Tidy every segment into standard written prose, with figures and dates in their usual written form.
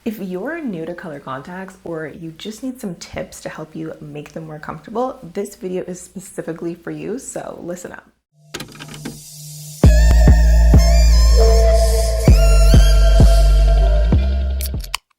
If you're new to color contacts or you just need some tips to help you make them more comfortable, this video is specifically for you, so listen up.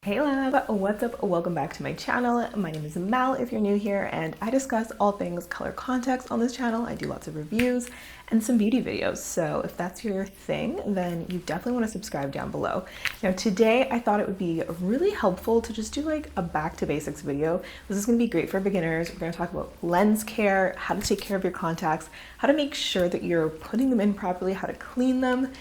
Hey love, what's up? Welcome back to my channel. My name is Mal if you're new here, and I discuss all things color contacts on this channel. I do lots of reviews and some beauty videos, so if that's your thing, then you definitely want to subscribe down below. Now today I thought it would be really helpful to just do like a back to basics video. This is going to be great for beginners. We're going to talk about lens care, how to take care of your contacts, how to make sure that you're putting them in properly, how to clean them,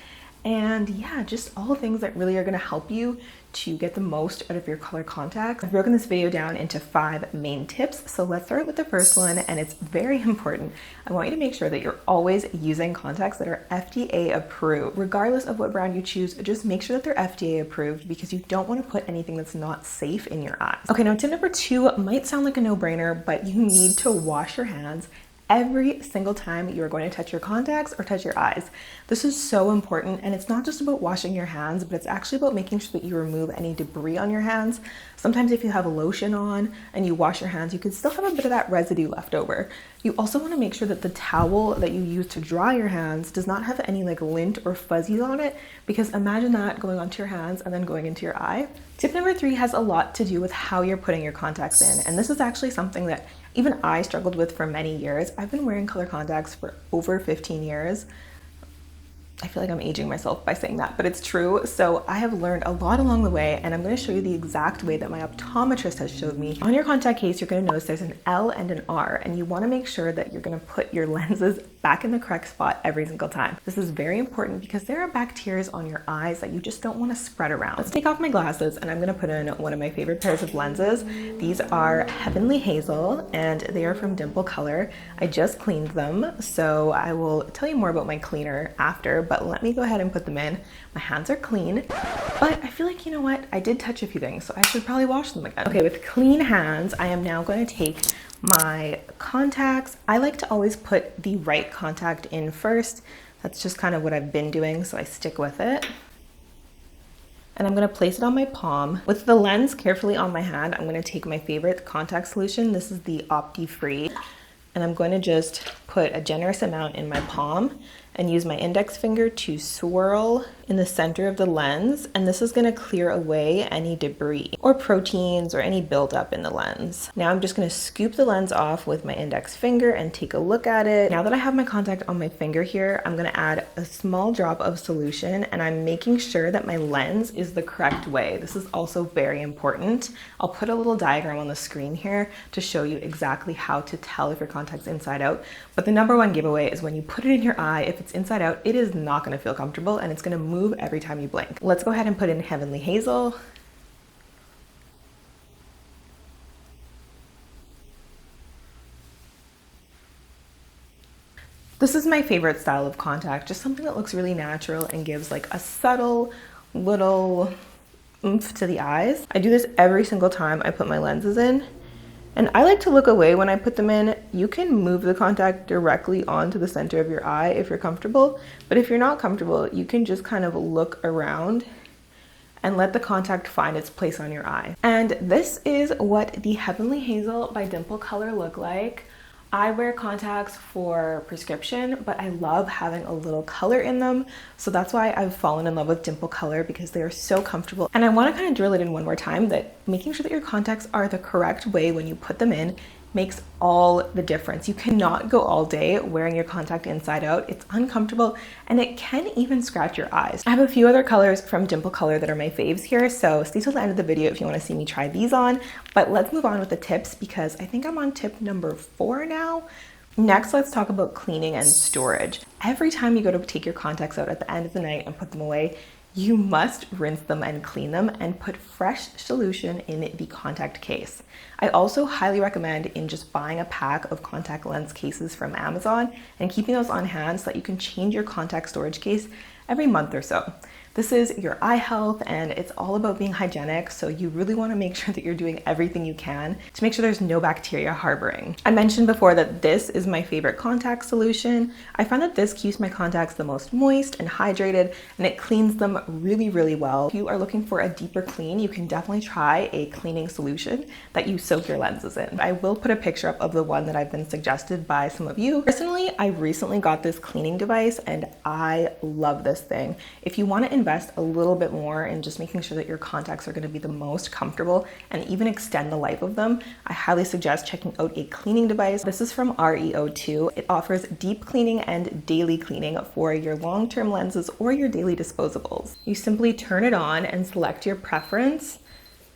and yeah, just all the things that really are going to help you to get the most out of your color contacts. I've broken this video down into 5 main tips. So let's start with the first one, and it's very important. I want you to make sure that you're always using contacts that are FDA approved. Regardless of what brand you choose, just make sure that they're FDA approved because you don't want to put anything that's not safe in your eyes. Okay, now tip number 2 might sound like a no-brainer, but you need to wash your hands every single time you're going to touch your contacts or touch your eyes. This is so important, and it's not just about washing your hands, but it's actually about making sure that you remove any debris on your hands. Sometimes if you have a lotion on and you wash your hands, you can still have a bit of that residue left over. You also want to make sure that the towel that you use to dry your hands does not have any like lint or fuzzies on it, because imagine that going onto your hands and then going into your eye. Tip number 3 has a lot to do with how you're putting your contacts in, and this is actually something that even I struggled with for many years. I've been wearing color contacts for over 15 years. I feel like I'm aging myself by saying that, but it's true. So I have learned a lot along the way, and I'm going to show you the exact way that my optometrist has showed me. On your contact case, you're going to notice there's an L and an R, and you want to make sure that you're going to put your lenses back in the correct spot every single time. This is very important because there are bacteria on your eyes that you just don't want to spread around. Let's take off my glasses, and I'm going to put in one of my favorite pairs of lenses. These are Heavenly Hazel, and they are from Dimple Color. I just cleaned them, so I will tell you more about my cleaner after, but let me go ahead and put them in. My hands are clean, but I feel like, you know what? I did touch a few things, so I should probably wash them again. Okay, with clean hands, I am now going to take my contacts. I like to always put the right contact in first. That's just kind of what I've been doing, so I stick with it. And I'm going to place it on my palm. With the lens carefully on my hand, I'm going to take my favorite contact solution. This is the Opti-Free. And I'm going to just put a generous amount in my palm and use my index finger to swirl in the center of the lens. And this is going to clear away any debris or proteins or any buildup in the lens. Now I'm just going to scoop the lens off with my index finger and take a look at it. Now that I have my contact on my finger here, I'm going to add a small drop of solution, and I'm making sure that my lens is the correct way. This is also very important. I'll put a little diagram on the screen here to show you exactly how to tell if your contact's inside out. But the number one giveaway is when you put it in your eye, if it's inside out, it is not going to feel comfortable, and it's going to move every time you blink. Let's go ahead and put in Heavenly Hazel. This is my favorite style of contact, just something that looks really natural and gives like a subtle little oomph to the eyes. I do this every single time I put my lenses in. And I like to look away when I put them in. You can move the contact directly onto the center of your eye if you're comfortable, but if you're not comfortable, you can just kind of look around and let the contact find its place on your eye. And this is what the Heavenly Hazel by Dimple Color look like. I wear contacts for prescription, but I love having a little color in them. So that's why I've fallen in love with Dimple Color, because they are so comfortable. And I want to kind of drill it in one more time that making sure that your contacts are the correct way when you put them in makes all the difference. You cannot go all day wearing your contact inside out. It's uncomfortable, and it can even scratch your eyes. I have a few other colors from Dimple Color that are my faves here, so stay till the end of the video if you want to see me try these on. But let's move on with the tips, because I think I'm on tip number 4 now. Next, let's talk about cleaning and storage. Every time you go to take your contacts out at the end of the night and put them away, you must rinse them and clean them and put fresh solution in the contact case. I also highly recommend in just buying a pack of contact lens cases from Amazon and keeping those on hand so that you can change your contact storage case every month or so. This is your eye health and it's all about being hygienic, so you really want to make sure that you're doing everything you can to make sure there's no bacteria harboring. I mentioned before that this is my favorite contact solution. I find that this keeps my contacts the most moist and hydrated, and it cleans them really, really well. If you are looking for a deeper clean, you can definitely try a cleaning solution that you soak your lenses in. I will put a picture up of the one that I've been suggested by some of you. Personally, I recently got this cleaning device and I love this thing. If you want to invest a little bit more in just making sure that your contacts are going to be the most comfortable and even extend the life of them, I highly suggest checking out a cleaning device. This is from REO2. It offers deep cleaning and daily cleaning for your long-term lenses or your daily disposables. You simply turn it on and select your preference.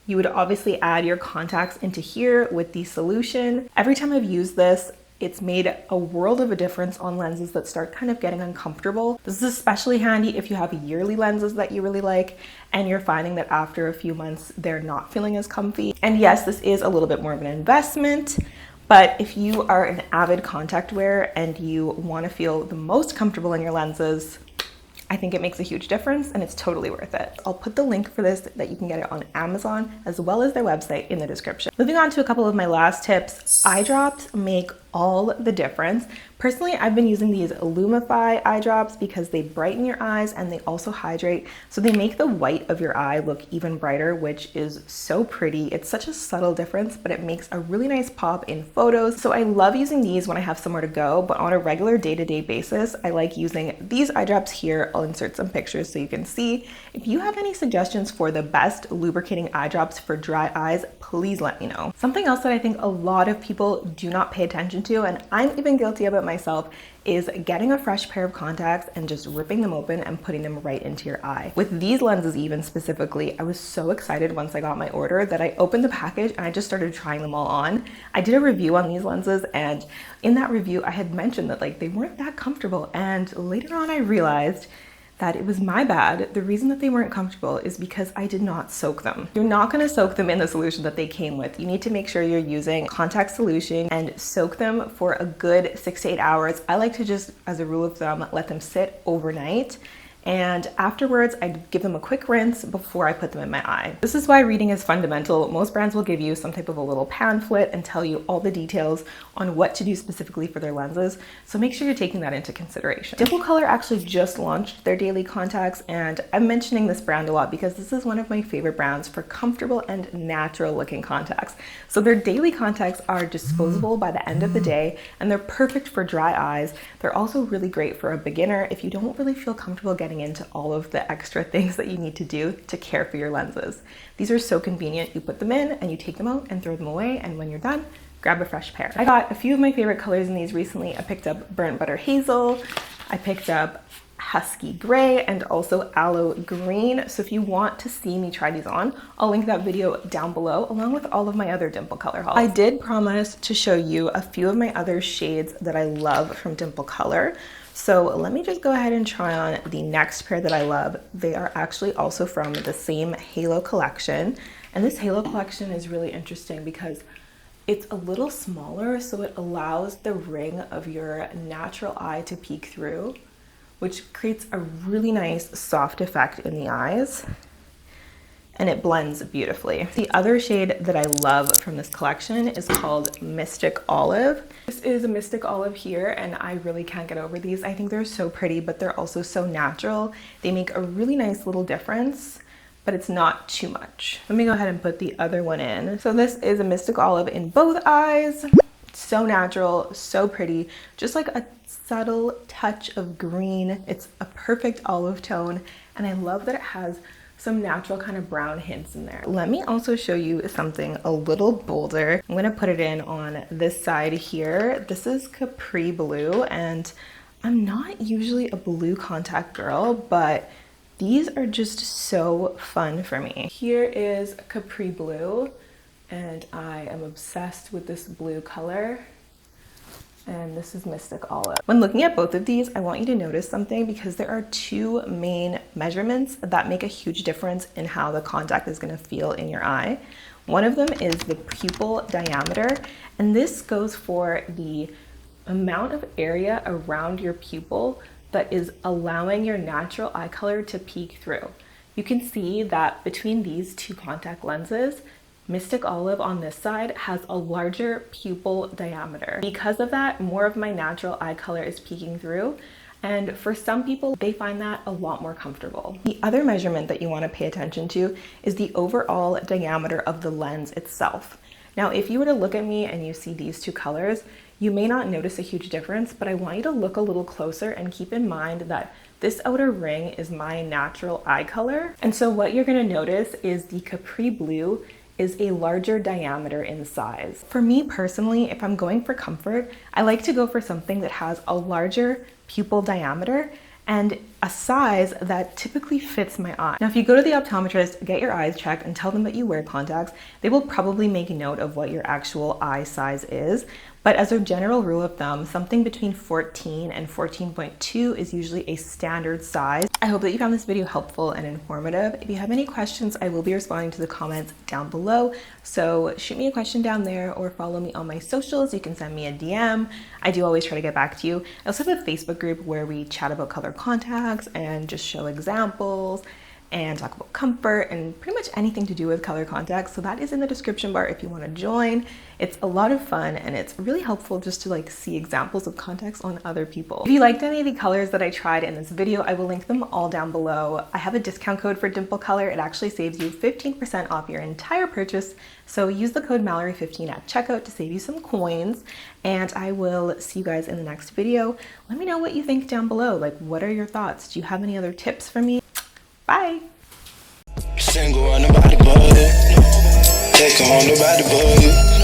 You would obviously add your contacts into here with the solution. Every time I've used this, it's made a world of a difference on lenses that start kind of getting uncomfortable. This is especially handy if you have yearly lenses that you really like and you're finding that after a few months, they're not feeling as comfy. And yes, this is a little bit more of an investment, but if you are an avid contact wearer and you want to feel the most comfortable in your lenses, I think it makes a huge difference and it's totally worth it. I'll put the link for this that you can get it on Amazon as well as their website in the description. Moving on to a couple of my last tips. Eye drops make all the difference. Personally, I've been using these Lumify eye drops because they brighten your eyes and they also hydrate. So they make the white of your eye look even brighter, which is so pretty. It's such a subtle difference, but it makes a really nice pop in photos. So I love using these when I have somewhere to go, but on a regular day-to-day basis, I like using these eye drops here. I'll insert some pictures so you can see. If you have any suggestions for the best lubricating eye drops for dry eyes, please let me know. Something else that I think a lot of people do not pay attention to, and I'm even guilty of it myself, is getting a fresh pair of contacts and just ripping them open and putting them right into your eye. With these lenses even specifically, I was so excited once I got my order that I opened the package and I just started trying them all on. I did a review on these lenses, and in that review I had mentioned that like they weren't that comfortable, and later on I realized that it was my bad. The reason that they weren't comfortable is because I did not soak them. You're not gonna soak them in the solution that they came with. You need to make sure you're using contact solution and soak them for a good 6 to 8 hours. I like to just, as a rule of thumb, let them sit overnight. And afterwards, I'd give them a quick rinse before I put them in my eye. This is why reading is fundamental. Most brands will give you some type of a little pamphlet and tell you all the details on what to do specifically for their lenses. So make sure you're taking that into consideration. Dimple Color actually just launched their daily contacts, and I'm mentioning this brand a lot because this is one of my favorite brands for comfortable and natural looking contacts. So their daily contacts are disposable by the end of the day, and they're perfect for dry eyes. They're also really great for a beginner if you don't really feel comfortable getting into all of the extra things that you need to do to care for your lenses. These are so convenient. You put them in and you take them out and throw them away, and when you're done, grab a fresh pair. I got a few of my favorite colors in these recently. I picked up Burnt Butter Hazel, I picked up Husky Gray, and also Aloe Green. So if you want to see me try these on, I'll link that video down below along with all of my other Dimple Color hauls. I did promise to show you a few of my other shades that I love from Dimple Color. So let me just go ahead and try on the next pair that I love. They are actually also from the same Halo collection. And this Halo collection is really interesting because it's a little smaller, so it allows the ring of your natural eye to peek through, which creates a really nice soft effect in the eyes, and it blends beautifully. The other shade that I love from this collection is called Mystic Olive. This is a Mystic Olive here, and I really can't get over these. I think they're so pretty, but they're also so natural. They make a really nice little difference, but it's not too much. Let me go ahead and put the other one in. So this is a Mystic Olive in both eyes. So natural, so pretty, just like a subtle touch of green. It's a perfect olive tone, and I love that it has some natural kind of brown hints in there. Let me also show you something a little bolder. I'm gonna put it in on this side here. This is Capri Blue, and I'm not usually a blue contact girl, but these are just so fun for me. Here is Capri Blue, and I am obsessed with this blue color. And this is Mystic Olive. When looking at both of these, I want you to notice something because there are two main measurements that make a huge difference in how the contact is gonna feel in your eye. One of them is the pupil diameter, and this goes for the amount of area around your pupil that is allowing your natural eye color to peek through. You can see that between these two contact lenses, Mystic Olive on this side has a larger pupil diameter. Because of that, more of my natural eye color is peeking through. And for some people, they find that a lot more comfortable. The other measurement that you want to pay attention to is the overall diameter of the lens itself. Now, if you were to look at me and you see these two colors, you may not notice a huge difference, but I want you to look a little closer and keep in mind that this outer ring is my natural eye color. And so what you're going to notice is the Capri Blue is a larger diameter in size. For me personally, if I'm going for comfort, I like to go for something that has a larger pupil diameter and a size that typically fits my eye. Now, if you go to the optometrist, get your eyes checked and tell them that you wear contacts, they will probably make note of what your actual eye size is. But as a general rule of thumb, something between 14 and 14.2 is usually a standard size. I hope that you found this video helpful and informative. If you have any questions, I will be responding to the comments down below. So shoot me a question down there or follow me on my socials. You can send me a DM. I do always try to get back to you. I also have a Facebook group where we chat about color contacts and just show examples and talk about comfort and pretty much anything to do with color contacts. So that is in the description bar if you want to join. It's a lot of fun and it's really helpful just to like see examples of contacts on other people. If you liked any of the colors that I tried in this video, I will link them all down below. I have a discount code for Dimple Color. It actually saves you 15% off your entire purchase. So use the code malrie15 at checkout to save you some coins. And I will see you guys in the next video. Let me know what you think down below. Like, what are your thoughts? Do you have any other tips for me? Bye. Single on the body, take on the body,